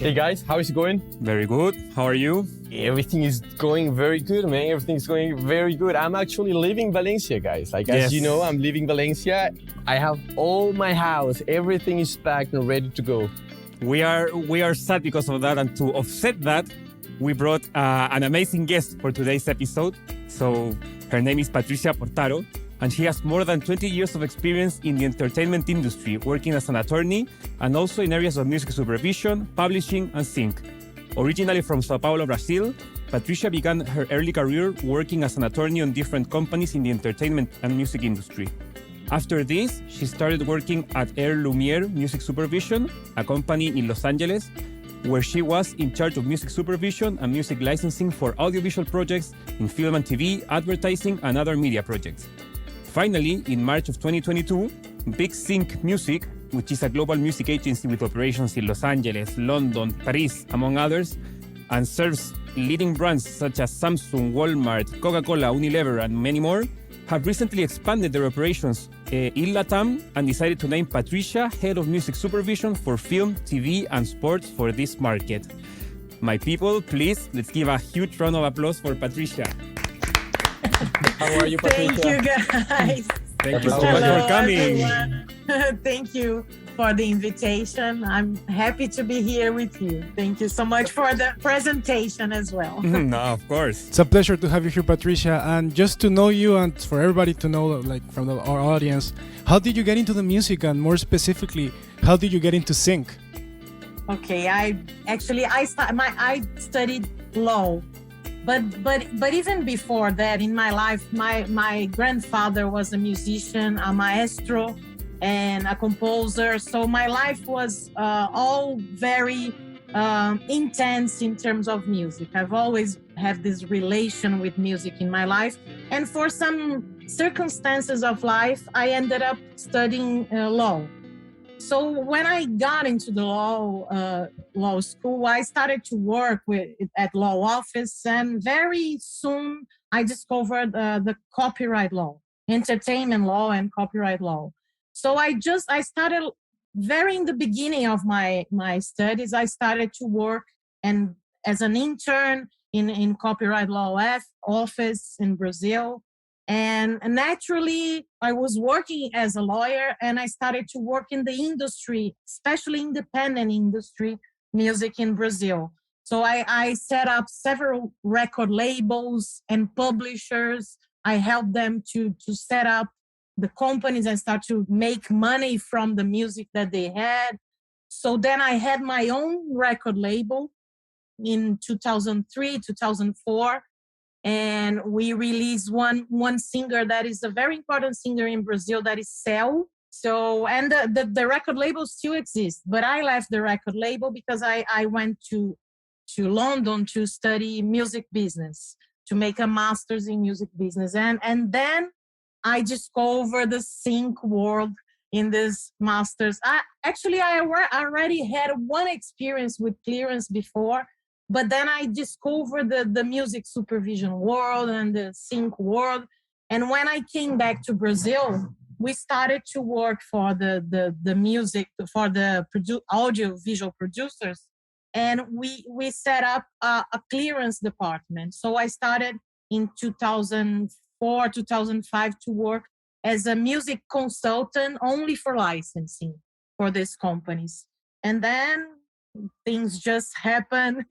Hey guys, how is it going? Very good. How are you? Everything is going very good, man. Everything's going very good. I'm actually leaving Valencia, guys. As you know, I'm leaving Valencia. I have all my house. Everything is packed and ready to go. We are sad because of that, and to offset that, we brought an amazing guest for today's episode. So her name is Patricia Portaro, and she has more than 20 years of experience in the entertainment industry, working as an attorney and also in areas of music supervision, publishing, and sync. Originally from Sao Paulo, Brazil, Patricia began her early career working as an attorney on different companies in the entertainment and music industry. After this, she started working at Air Lumiere Music Supervision, a company in Los Angeles, where she was in charge of music supervision and music licensing for audiovisual projects in film and TV, advertising, and other media projects. Finally, in March of 2022, Big Sync Music, which is a global music agency with operations in Los Angeles, London, Paris, among others, and serves leading brands such as Samsung, Walmart, Coca-Cola, Unilever, and many more, have recently expanded their operations in Latam and decided to name Patricia Head of Music Supervision for Film, TV, and Sports for this market. My people, please, let's give a huge round of applause for Patricia. How are you, Patricia? Thank you, guys. Thank you so much for coming. Everyone. Thank you for the invitation. I'm happy to be here with you. Thank you so much for the presentation as well. No, of course. It's a pleasure to have you here, Patricia. And just to know you and for everybody to know, like from our audience, how did you get into the music, and more specifically, how did you get into sync? Okay, I studied law. But even before that, in my life, my grandfather was a musician, a maestro, and a composer. So my life was all very intense in terms of music. I've always had this relation with music in my life. And for some circumstances of life, I ended up studying law. So when I got into the law school, I started to work at law office, and very soon I discovered the copyright law, entertainment law, and copyright law. So I started very in the beginning of my studies. I started to work and as an intern in copyright law office in Brazil. And naturally, I was working as a lawyer, and I started to work in the industry, especially independent industry, music in Brazil. So I set up several record labels and publishers. I helped them to set up the companies and start to make money from the music that they had. So then I had my own record label in 2003, 2004. And we released one singer that is a very important singer in Brazil, that is Cell. So, and the record label still exists, but I left the record label because I went to London to study music business, to make a master's in music business. And then I discovered the sync world in this master's. I already had one experience with clearance before, but then I discovered the music supervision world and the sync world. And when I came back to Brazil, we started to work for the music, for the audio visual producers. And we set up a clearance department. So I started in 2004, 2005 to work as a music consultant only for licensing for these companies. And then things just happened.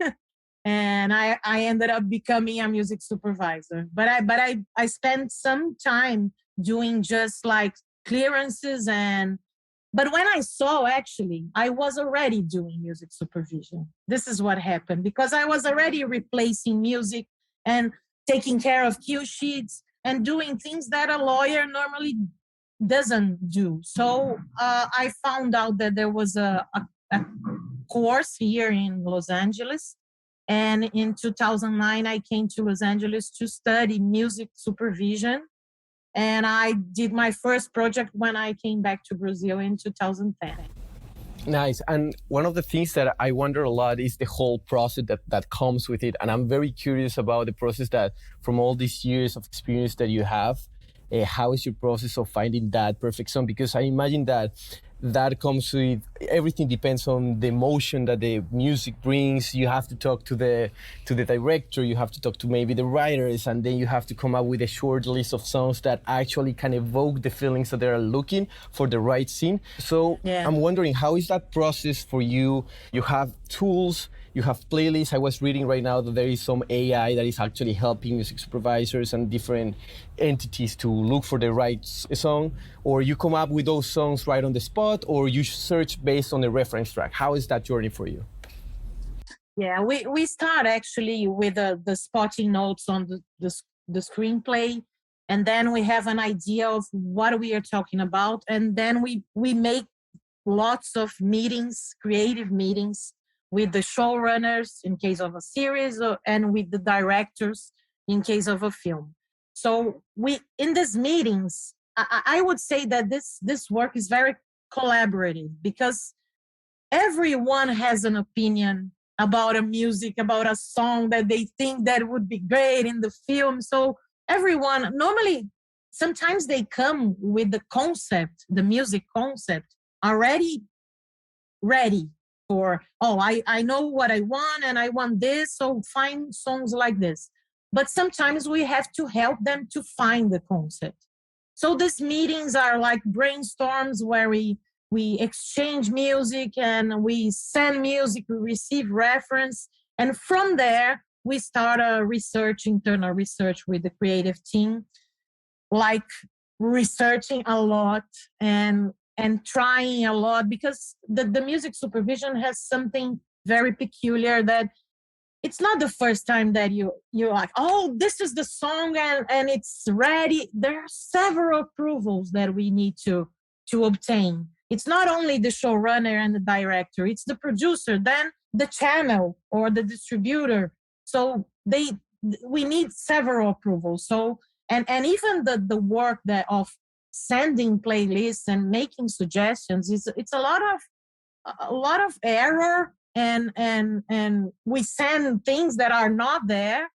And I ended up becoming a music supervisor. But I spent some time doing just like clearances. But when I saw, actually, I was already doing music supervision. This is what happened, because I was already replacing music and taking care of cue sheets and doing things that a lawyer normally doesn't do. So I found out that there was a course here in Los Angeles. And in 2009, I came to Los Angeles to study music supervision. And I did my first project when I came back to Brazil in 2010. Nice. And one of the things that I wonder a lot is the whole process that comes with it. And I'm very curious about the process that, from all these years of experience that you have, how is your process of finding that perfect song? Because I imagine that that comes with everything depends on the emotion that the music brings. You have to talk to the director, you have to talk to maybe the writers, and then you have to come up with a short list of songs that actually can evoke the feelings that they are looking for the right scene. So I'm wondering, how is that process for you? You have tools, you have playlists. I was reading right now that there is some AI that is actually helping music supervisors and different entities to look for the right song, or you come up with those songs right on the spot, or you search based on the reference track. How is that journey for you? Yeah, we start actually with the spotting notes on the screenplay, and then we have an idea of what we are talking about, and then we make lots of meetings, creative meetings, with the showrunners in case of a series, and with the directors in case of a film. So in these meetings, I would say that this work is very collaborative, because everyone has an opinion about a music, about a song that they think that would be great in the film. So everyone, normally, sometimes they come with the concept, the music concept, already ready for, I know what I want and I want this, so find songs like this. But sometimes we have to help them to find the concept. So these meetings are like brainstorms where we exchange music and we send music, we receive reference. And from there, we start a internal research with the creative team, like researching a lot and trying a lot, because the music supervision has something very peculiar, that it's not the first time that you're like, this is the song and it's ready. There are several approvals that we need to obtain. It's not only the showrunner and the director, it's the producer, then the channel or the distributor. So we need several approvals. So and even the work of sending playlists and making suggestions, it's a lot of error, and we send things that are not there,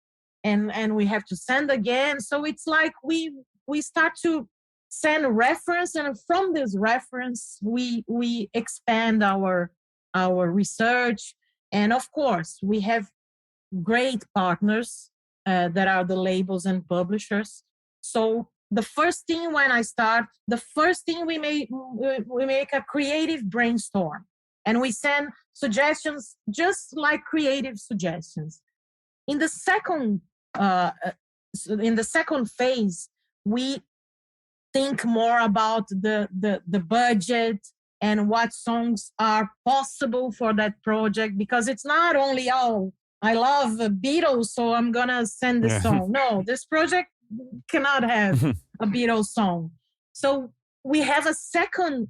and we have to send again. So it's like we start to send a reference, and from this reference we expand our research. And of course we have great partners that are the labels and publishers. So the first thing when I start, we make a creative brainstorm, and we send suggestions just like creative suggestions. In the second phase, we think more about the budget and what songs are possible for that project, because it's not only, I love the Beatles, so I'm gonna send this song. No, this project cannot have a Beatles song. So we have a second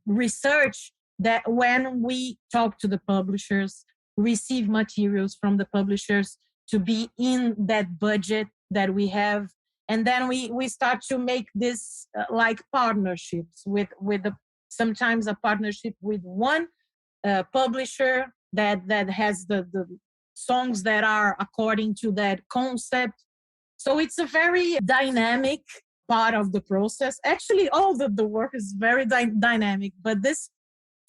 research, that when we talk to the publishers, receive materials from the publishers to be in that budget that we have, and then we start to make this like partnerships with sometimes a partnership with one publisher that has the songs that are according to that concept. So it's a very dynamic part of the process. Actually, all the work is very dynamic, but this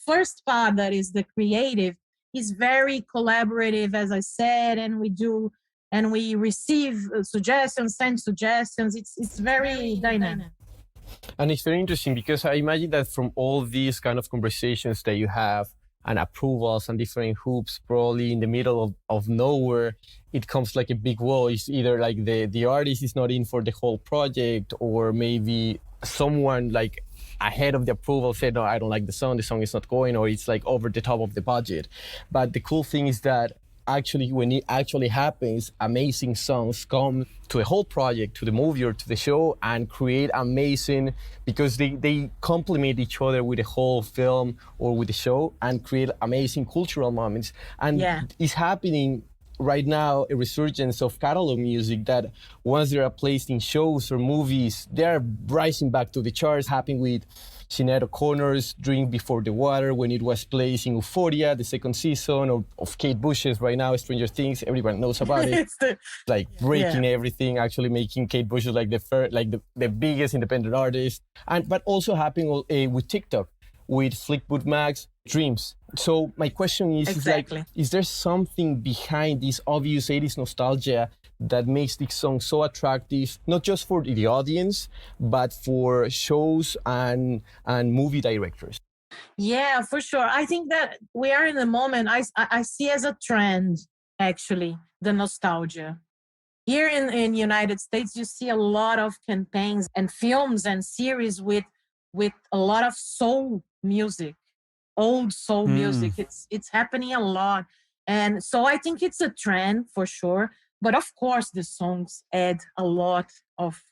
first part, that is the creative, is very collaborative, as I said, and we receive suggestions, send suggestions. It's very dynamic. And it's very interesting, because I imagine that from all these kind of conversations that you have and approvals and different hoops, probably in the middle of nowhere, it comes like a big wall. It's either like the artist is not in for the whole project, or maybe someone like ahead of the approval said, no, I don't like the song is not going, or it's like over the top of the budget. But the cool thing is that actually, when it actually happens, amazing songs come to a whole project, to the movie or to the show, and create amazing, because they complement each other with the whole film or with the show, and create amazing cultural moments. And it's happening right now a resurgence of catalog music that once they are placed in shows or movies, they are rising back to the charts, happening with Sinead O'Connor's Drink Before the Water when it was placed in Euphoria, the second season, or of Kate Bush's right now, Stranger Things, everyone knows about it. Like breaking everything, actually making Kate Bush like the biggest independent artist. But also happening with TikTok, with Flickbook Mag's Dreams. So my question is like, is there something behind this obvious 80s nostalgia that makes this song so attractive, not just for the audience, but for shows and movie directors? Yeah, for sure. I think that we are in a moment I see as a trend, actually, the nostalgia. Here in United States, you see a lot of campaigns and films and series with a lot of soul music, old soul music. It's happening a lot. And so I think it's a trend for sure. But of course, the songs add a lot of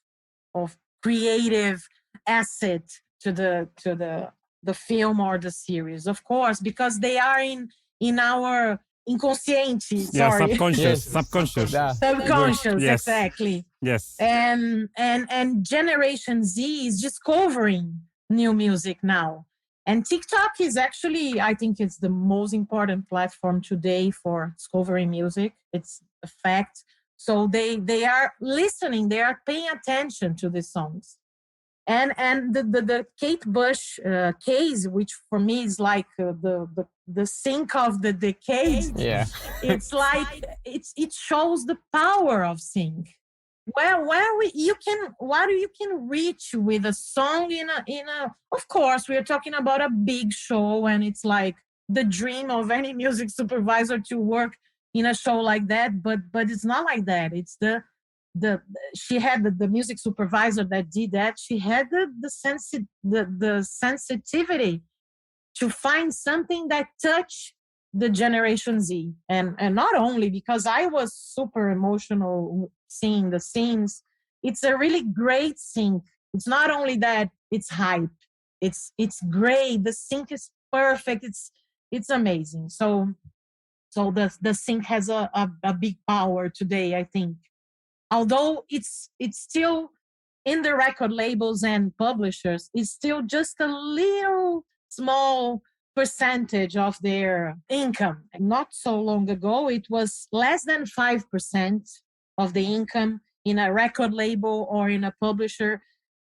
creative asset to the film or the series, of course, because they are in our inconsciente. Subconscious. Yeah. Subconscious, Yes. exactly. Yes. And Generation Z is discovering new music now. And TikTok is actually, I think it's the most important platform today for discovering music. It's a fact. So they are listening, they are paying attention to the songs. And the Kate Bush case, which for me is like the sync of the decade. Yeah. It's like it shows the power of sync. What you can reach with a song in a of course we are talking about a big show, and it's like the dream of any music supervisor to work in a show like that, but it's not like that. It's she had the music supervisor that did that. She had the sensitivity to find something that touched the Generation Z, and not only because I was super emotional seeing the scenes. It's a really great sync. It's not only that it's hype. It's great. The sync is perfect. It's amazing. So the sync has a big power today, I think. Although it's still in the record labels and publishers, it's still just a little small percentage of their income. Not so long ago, it was less than 5% of the income in a record label or in a publisher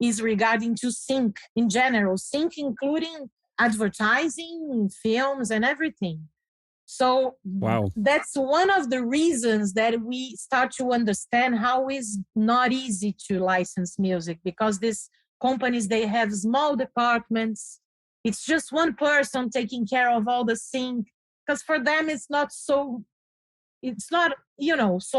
is regarding to sync in general, sync including advertising, films, and everything. So that's one of the reasons that we start to understand how it's not easy to license music, because these companies, they have small departments. It's just one person taking care of all the sync, because for them it's not, so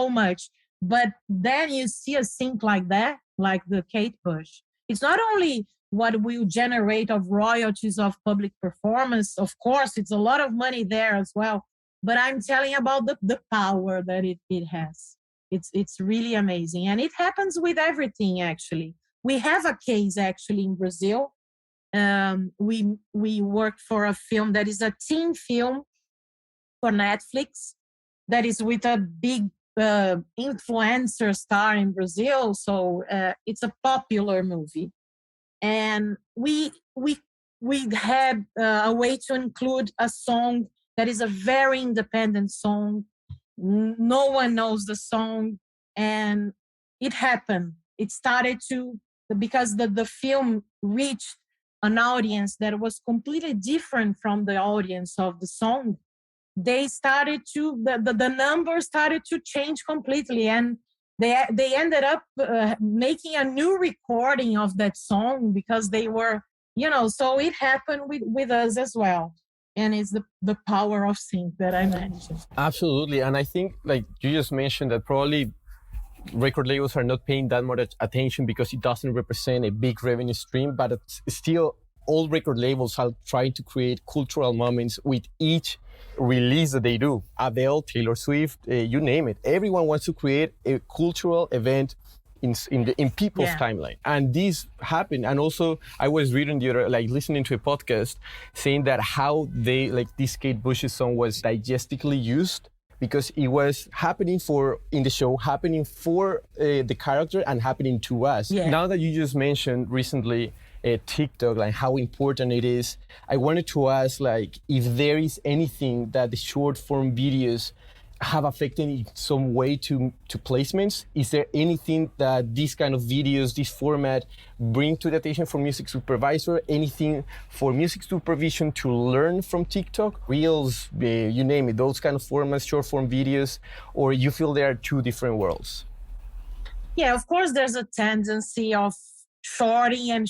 much. But then you see a sync like that, like the Kate Bush. It's not only what will generate of royalties of public performance. Of course, it's a lot of money there as well. But I'm telling you about the power that it has. It's really amazing. And it happens with everything, actually. We have a case, actually, in Brazil. We worked for a film that is a teen film for Netflix that is with a big influencer star in Brazil. So it's a popular movie. And we had a way to include a song that is a very independent song. No one knows the song. And it happened. It started because the film reached an audience that was completely different from the audience of the song. They started the numbers started to change completely. And they ended up making a new recording of that song because they were, so it happened with us as well. And it's the power of sync that I mentioned. Absolutely. And I think, like you just mentioned, that probably record labels are not paying that much attention because it doesn't represent a big revenue stream, but it's still all record labels are trying to create cultural moments with each release that they do. Adele, Taylor Swift, you name it. Everyone wants to create a cultural event in people's timeline. And this happened. And also I was reading listening to a podcast saying that how this Kate Bush's song was digestically used because it was happening in the show, happening for the character and happening to us. Yeah. Now that you just mentioned recently TikTok, like how important it is, I wanted to ask, like, if there is anything that the short form videos have affected in some way to placements. Is there anything that these kind of videos, this format, bring to the attention for music supervisor? Anything for music supervision to learn from TikTok? Reels, you name it, those kind of formats, short form videos, or you feel they are two different worlds? Yeah, of course, there's a tendency of shorting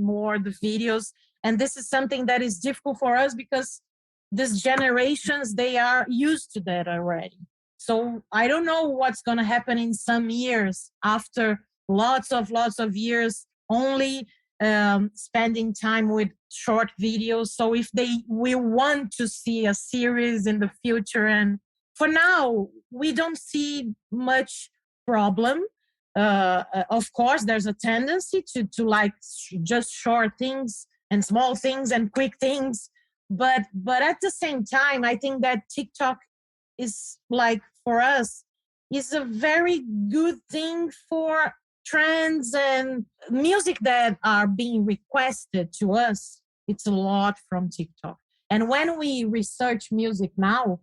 more the videos. And this is something that is difficult for us because these generations, they are used to that already. So I don't know what's going to happen in some years after lots of years only spending time with short videos. So if they will want to see a series in the future, and for now, we don't see much problem. Of course, there's a tendency to like just short things and small things and quick things. But at the same time, I think that TikTok is, like, for us, is a very good thing for trends and music that are being requested to us. It's a lot from TikTok. And when we research music now,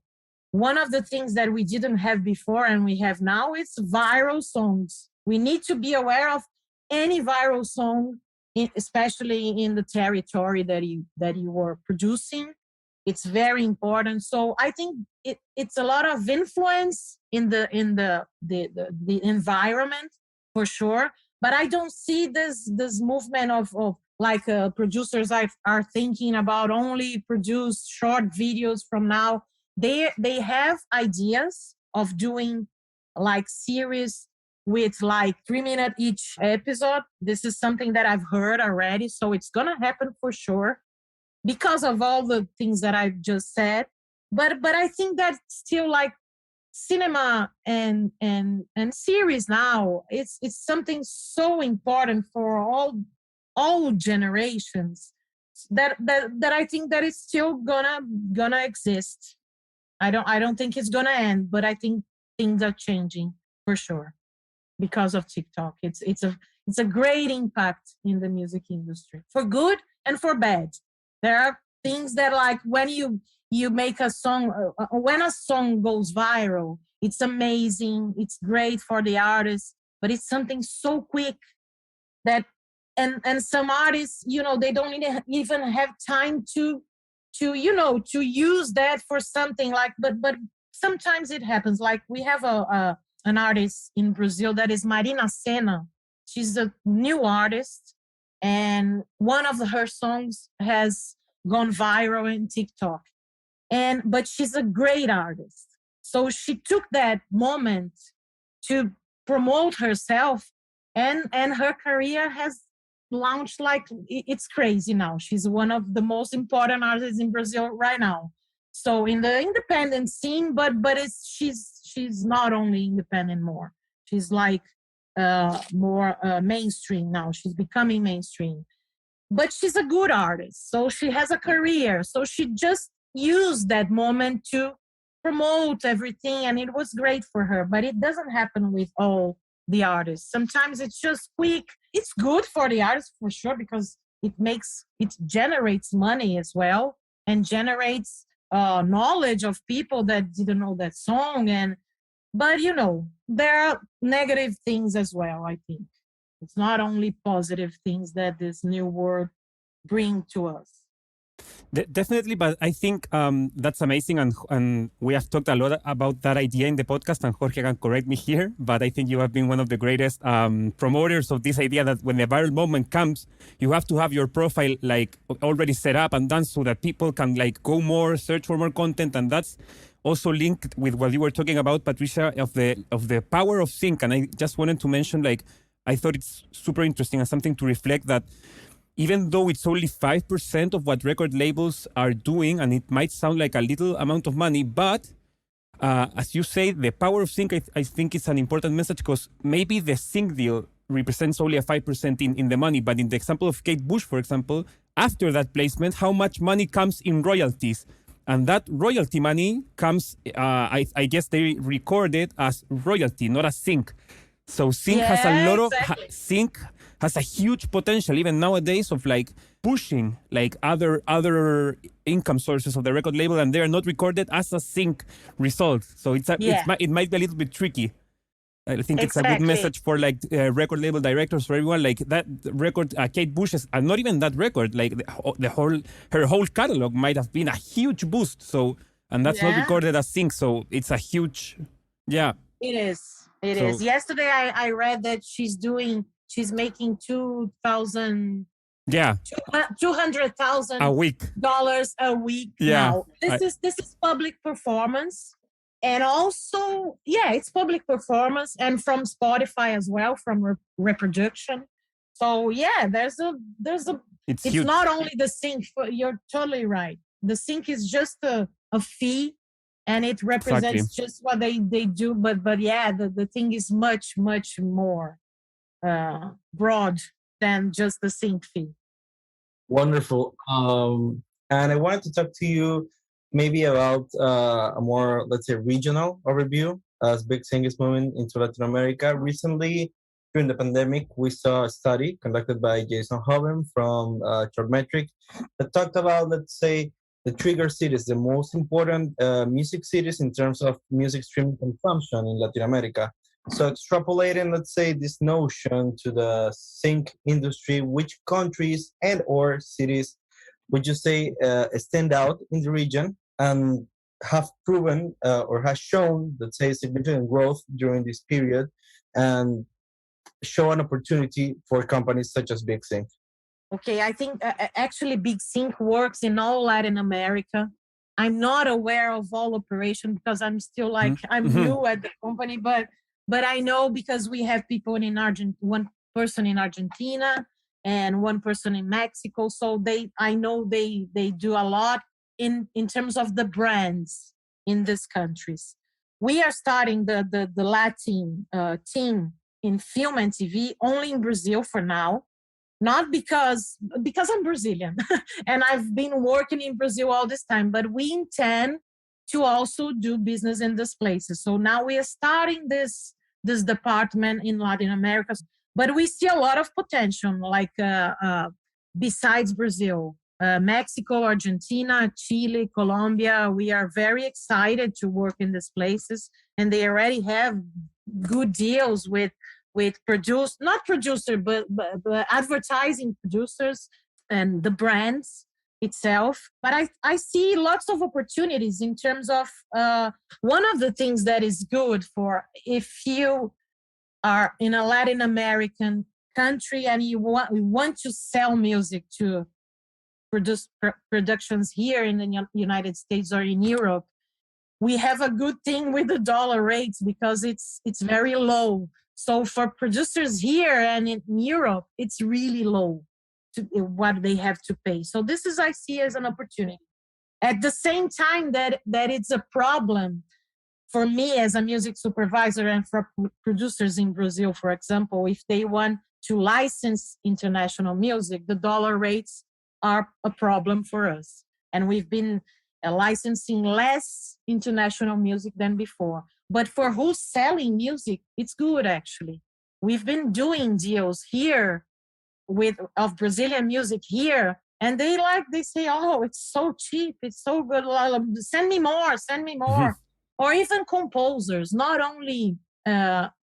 one of the things that we didn't have before and we have now is viral songs. We need to be aware of any viral song, especially in the territory that you were producing. It's very important. So I think it's a lot of influence in the environment for sure. But I don't see this movement of like producers are thinking about only produce short videos from now. They have ideas of doing like series with like 3-minute each episode. This is something that I've heard already. So it's going to happen for sure because of all the things that I've just said. But I think that still, like, cinema and series now, it's something so important for all generations that I think that it's still gonna exist. I don't think it's gonna end, but I think things are changing for sure because of TikTok. It's a great impact in the music industry, for good and for bad. There are things that, like, when you make a song, when a song goes viral, it's amazing, it's great for the artist, but it's something so quick that and some artists, they don't even have time to use that for something like, but sometimes it happens. Like, we have an artist in Brazil that is Marina Senna. She's a new artist, and one of her songs has gone viral in TikTok. But she's a great artist. So she took that moment to promote herself, and her career has launched like it's crazy now. She's one of the most important artists in Brazil right now. So in the independent scene, but she's not only independent more. She's like more mainstream now. She's becoming mainstream. But she's a good artist. So she has a career. So she just used that moment to promote everything, and it was great for her. But it doesn't happen with all the artists. Sometimes it's just quick. It's good for the artist for sure, because it generates money as well, and generates knowledge of people that didn't know that song. But there are negative things as well. I think it's not only positive things that this new world bring to us. Definitely, but I think that's amazing, and we have talked a lot about that idea in the podcast, and Jorge can correct me here, but I think you have been one of the greatest promoters of this idea that when the viral moment comes, you have to have your profile like already set up and done so that people can like go more, search for more content, and that's also linked with what you were talking about, Patricia, of the power of sync. And I just wanted to mention, like, I thought it's super interesting and something to reflect that even though it's only 5% of what record labels are doing, and it might sound like a little amount of money, but as you say, the power of sync, I think is an important message, because maybe the sync deal represents only a 5% in the money, but in the example of Kate Bush, for example, after that placement, how much money comes in royalties? And that royalty money comes, I guess they record it as royalty, not as sync. So sync has a lot exactly. sync has a huge potential even nowadays of like pushing like other income sources of the record label, and they are not recorded as a sync result. So it might be a little bit tricky. I think it's a good message for like record label directors, for everyone. Like that record, Kate Bush's, and not even that record, like her whole catalog might have been a huge boost. So, and that's not recorded as sync. So it's a huge, It is. It is. Yesterday I read that she's making $200,000 a week now. This is public performance. And also, it's public performance, and from Spotify as well, from reproduction. So there's a. It's not only the sync. You're totally right. The sync is just a fee, and it represents just what they do. But the thing is much more broad than just the sync fee. Wonderful. And I wanted to talk to you maybe about a more, let's say, regional overview as Big Sync is moving into Latin America. Recently, during the pandemic, we saw a study conducted by Jason Hoven from Chartmetric that talked about, let's say, the trigger cities, the most important music cities in terms of music streaming consumption in Latin America. So extrapolating, let's say, this notion to the sync industry, which countries and or cities would you say stand out in the region and have proven or has shown, let's say, significant growth during this period and show an opportunity for companies such as Big Sync? Okay, I think actually Big Sync works in all Latin America. I'm not aware of all operation because I'm still I'm new at the company, but I know because we have people in one person in Argentina and one person in Mexico. So I know they do a lot in terms of the brands in these countries. We are starting the Latin team in film and TV only in Brazil for now, not because I'm Brazilian and I've been working in Brazil all this time, but we intend to also do business in these places. So now we are starting this department in Latin America, but we see a lot of potential, like besides Brazil. Mexico, Argentina, Chile, Colombia. We are very excited to work in these places, and they already have good deals with advertising producers and the brands itself. But I see lots of opportunities in terms of one of the things that is good for if you are in a Latin American country and you want to sell music to produce productions here in the United States or in Europe, we have a good thing with the dollar rates because it's very low. So for producers here and in Europe, it's really low to what they have to pay. So this is I see as an opportunity. At the same time that it's a problem for me as a music supervisor and for producers in Brazil, for example, if they want to license international music, the dollar rates are a problem for us. And we've been licensing less international music than before. But for who's selling music, it's good, actually. We've been doing deals here of Brazilian music here, and they say, oh, it's so cheap, it's so good, send me more. Or even composers, not only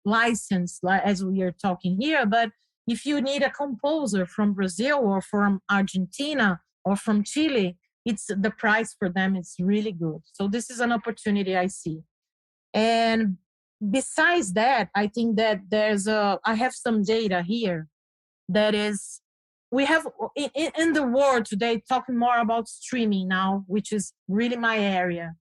licensed as we are talking here, but if you need a composer from Brazil or from Argentina or from Chile, the price for them is really good. So this is an opportunity I see. And besides that, I think that I have some data here that is, we have in the world today talking more about streaming now, which is really my area.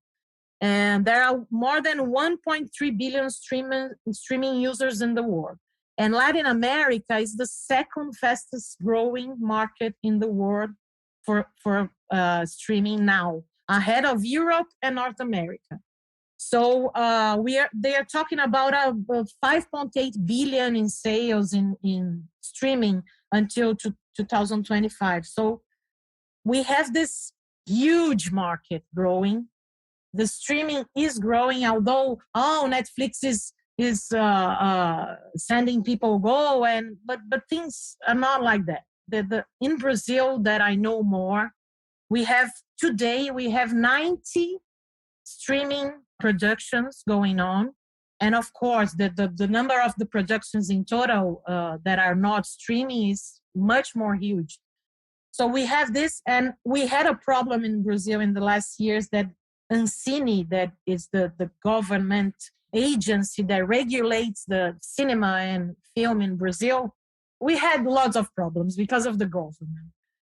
And there are more than 1.3 billion streaming users in the world. And Latin America is the second fastest growing market in the world for streaming now, ahead of Europe and North America. So they are talking about 5.8 billion in sales in streaming until 2025. So we have this huge market growing. The streaming is growing, although Netflix is sending people go, but things are not like that. In Brazil, that I know more, we have 90 streaming productions going on, and of course, the number of the productions in total that are not streaming is much more huge. So we have this, and we had a problem in Brazil in the last years that Ancine, that is the government agency that regulates the cinema and film in Brazil, we had lots of problems because of the government,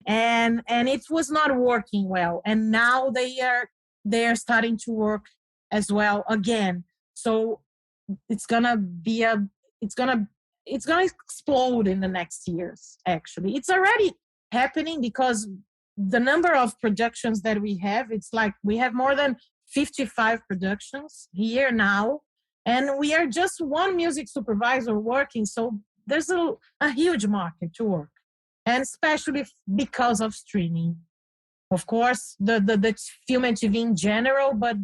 and it was not working well. And now they are starting to work as well again. So it's gonna explode in the next years. Actually, it's already happening because the number of productions that we have, it's like we have more than 55 productions here now, and we are just one music supervisor working. So there's a huge market to work, and especially because of streaming. Of course, the film and TV in general, but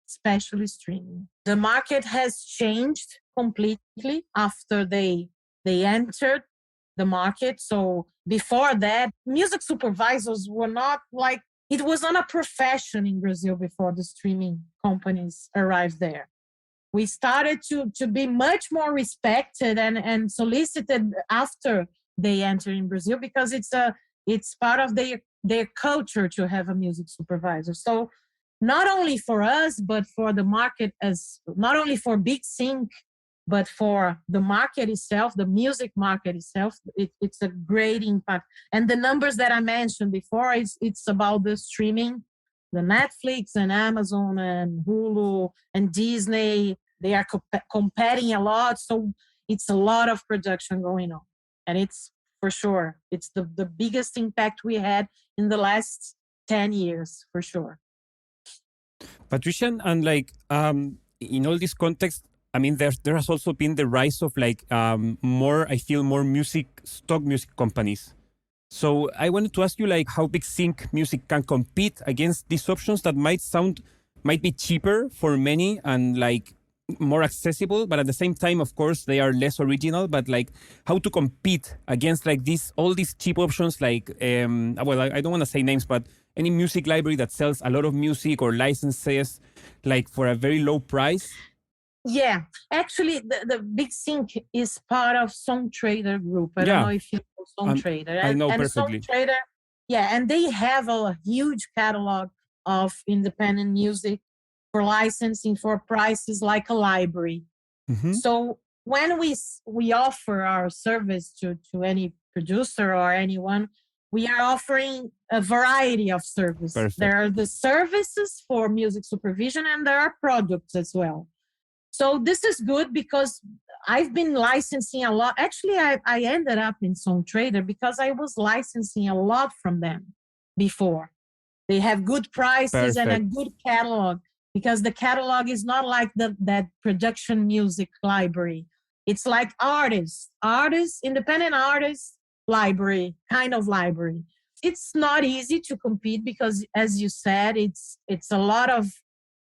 especially streaming. The market has changed completely after they entered the market. So before that, music supervisors were not like, it was not a profession in Brazil before the streaming companies arrived there. We started to be much more respected and solicited after they entered in Brazil, because it's part of their culture to have a music supervisor. So not only for us, but for the market, as not only for Big Sync, but for the market itself, the music market itself, it's a great impact. And the numbers that I mentioned before, it's about the streaming, the Netflix and Amazon and Hulu and Disney, they are competing a lot. So it's a lot of production going on. And it's for sure, it's the biggest impact we had in the last 10 years, for sure. Patricia, and in all this context, I mean, there has also been the rise of more stock music companies. So I wanted to ask you how Big Sync Music can compete against these options that might be cheaper for many and more accessible, but at the same time, of course, they are less original. But how to compete against all these cheap options? I don't want to say names, but any music library that sells a lot of music or licenses for a very low price. Yeah, actually, the Big Sync is part of Song Trader Group. I don't know if you know Song Trader. I know perfectly. Song Trader, and they have a huge catalog of independent music for licensing for prices like a library. Mm-hmm. So when we offer our service to any producer or anyone, we are offering a variety of services. Perfect. There are the services for music supervision, and there are products as well. So this is good because I've been licensing a lot. Actually, I ended up in Song Trader because I was licensing a lot from them before. They have good prices and a good catalog, because the catalog is not like that production music library. It's like artists, independent artists library, kind of library. It's not easy to compete because, as you said, it's a lot of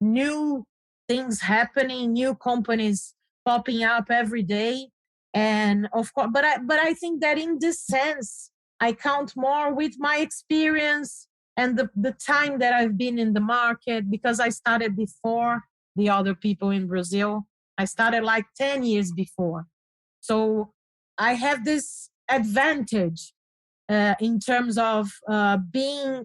new things happening, new companies popping up every day. And of course, but I think that in this sense, I count more with my experience and the time that I've been in the market, because I started before the other people in Brazil. I started 10 years before. So I have this advantage in terms of being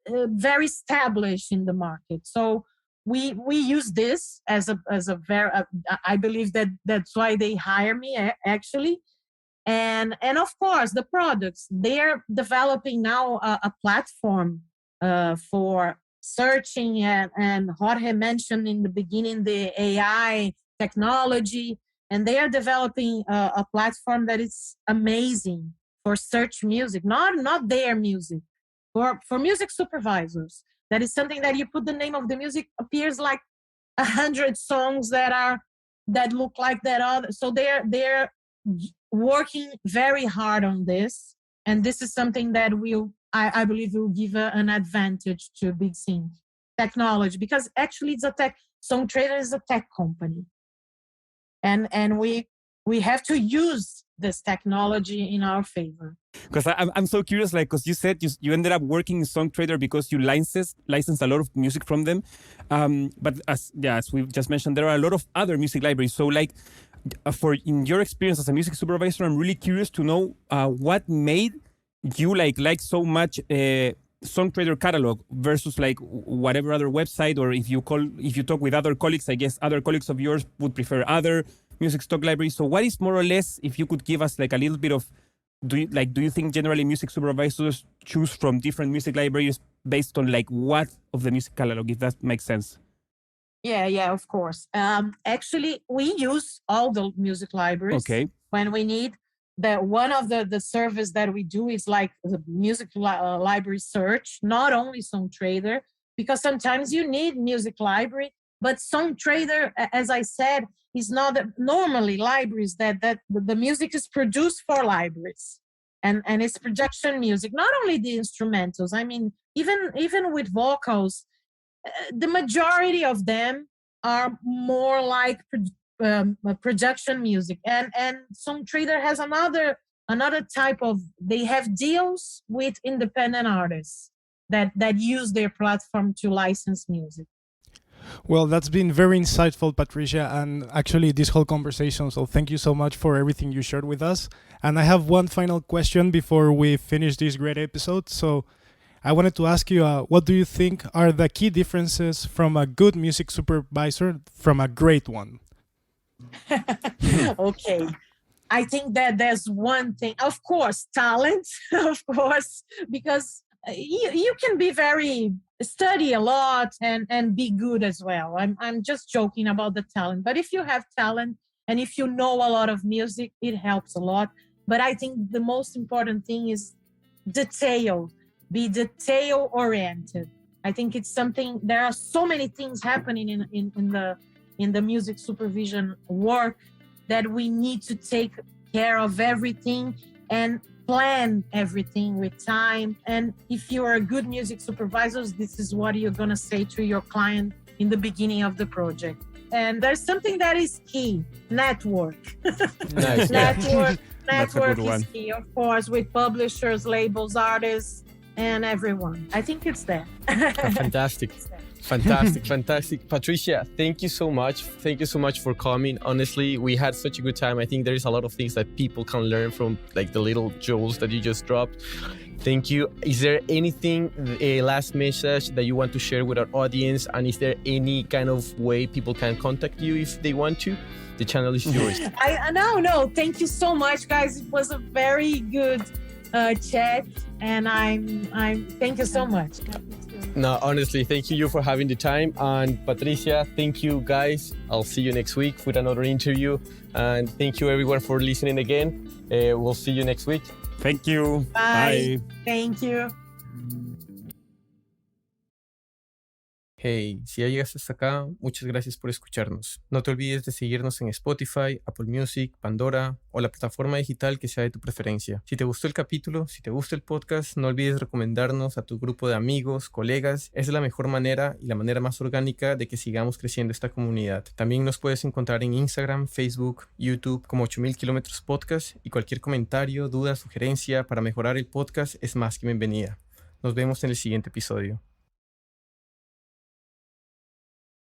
very established in the market. So we use this as a very, I believe that's why they hire me actually. And of course, the products, they're developing now a platform for searching, and Jorge mentioned in the beginning the AI technology, and they are developing a platform that is amazing for search music, not their music, for music supervisors. That is something that you put the name of the music, appears 100 songs that look like that other. So they're working very hard on this, and this is something that will I believe will give an advantage to Big Sync technology, because actually it's a tech. SongTrader is a tech company, and we have to use this technology in our favor. Because I'm so curious, like, because you said you ended up working in SongTrader because you licensed a lot of music from them. But as we've just mentioned, there are a lot of other music libraries. So, like, in your experience as a music supervisor, I'm really curious to know what made you like so much SongTrader catalog versus like whatever other website, or if you talk with other colleagues, I guess other colleagues of yours would prefer other music stock libraries. So what is more or less, if you could give us like a little bit of, do you think generally music supervisors choose from different music libraries based on like what of the music catalog, if that makes sense? Yeah, of course. Actually, we use all the music libraries when we need. One of the service that we do is like the music library search, not only SongTrader, because sometimes you need music library, but SongTrader, as I said, is not normally libraries that the music is produced for libraries, and it's production music, not only the instrumentals. I mean, even with vocals, the majority of them are more like production music, and SongTrader has another type of, they have deals with independent artists that use their platform to license music. Well, that's been very insightful, Patricia, and actually this whole conversation. So thank you so much for everything you shared with us. And I have one final question before we finish this great episode. So I wanted to ask you, what do you think are the key differences from a good music supervisor from a great one? Okay. I think that there's one thing, of course, talent, of course, because you can be study a lot and be good as well. I'm just joking about the talent, but if you have talent and if you know a lot of music, it helps a lot. But I think the most important thing is detail. Be detail oriented. I think it's something, there are so many things happening in the music supervision work that we need to take care of everything and plan everything with time. And if you are a good music supervisor, this is what you're going to say to your client in the beginning of the project. And there's something that is key: network. Nice. Network is key, of course, with publishers, labels, artists, and everyone. I think it's that. Fantastic. Patricia, thank you so much. Thank you so much for coming. Honestly, we had such a good time. I think there is a lot of things that people can learn from, like the little jewels that you just dropped. Thank you. Is there anything, a last message that you want to share with our audience? And is there any kind of way people can contact you if they want to? The channel is yours. No. Thank you so much, guys. It was a very good chat, and I'm thank you so much. No, honestly, thank you for having the time. And Patricia, thank you, guys. I'll see you next week with another interview. And thank you, everyone, for listening again. We'll see you next week. Thank you. Bye. Thank you. Hey, si ya llegaste hasta acá, muchas gracias por escucharnos. No te olvides de seguirnos en Spotify, Apple Music, Pandora o la plataforma digital que sea de tu preferencia. Si te gustó el capítulo, si te gusta el podcast, no olvides recomendarnos a tu grupo de amigos, colegas. Esa es la mejor manera y la manera más orgánica de que sigamos creciendo esta comunidad. También nos puedes encontrar en Instagram, Facebook, YouTube como 8000 kilómetros podcast, y cualquier comentario, duda, sugerencia para mejorar el podcast es más que bienvenida. Nos vemos en el siguiente episodio.